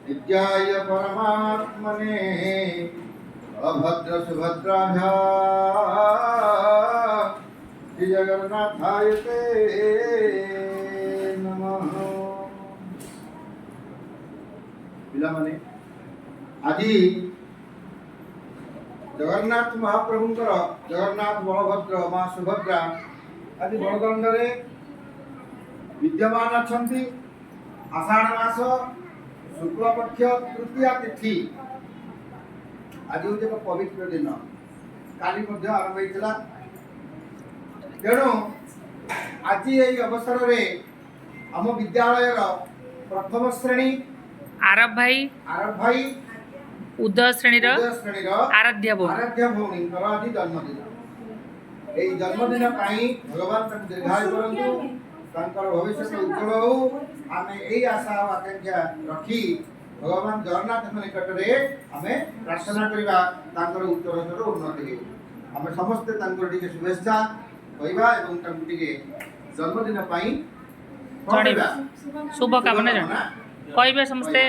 नित्याय परमात्मने अभद्र सुभद्राभ्यां श्री जगन्नाथाय ते नमः। पिलामाने आज जगन्नाथ महाप्रभुंकर जगन्नाथ बलभद्र माँ सुभद्रा आज बड़दाण्डे विद्यमान अछंती। आषाढ़ मास शुक्लपक्ष तृतीया तिथि आज हूँ एक पवित्र दिन। काली आरंभ होता तेणु आज यही अवसर में आम विद्यालय प्रथम श्रेणी आरब भाई उदय श्रेणी आराध्य भौणी आज जन्मदिन। यही जन्मदिन भगवान दीर्घायु करंतु भविष्य उज्जवल हो आम यही आशा और आकांक्षा रखी भगवान जगन्नाथ निकट में आम प्रार्थना करवा उत्तरोत्तर उन्नति हो। आम समस्ते शुभेच्छा कहवा जन्मदिन शुभकामना कहे समस्ते।